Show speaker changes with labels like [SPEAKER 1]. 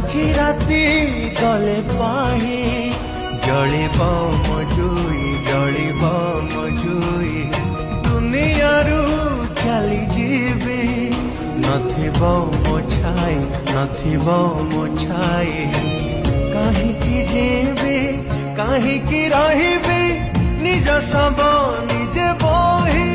[SPEAKER 1] আজি রাতি গলে পাহি জলিব মজুই জলিব মজুই দুনিয়ারু চালি যাবি নথিব মো ছাই নথিব মো ছাই কাহিকি জিবি কাহিকি রহিবি নিজ সব নিজে বহি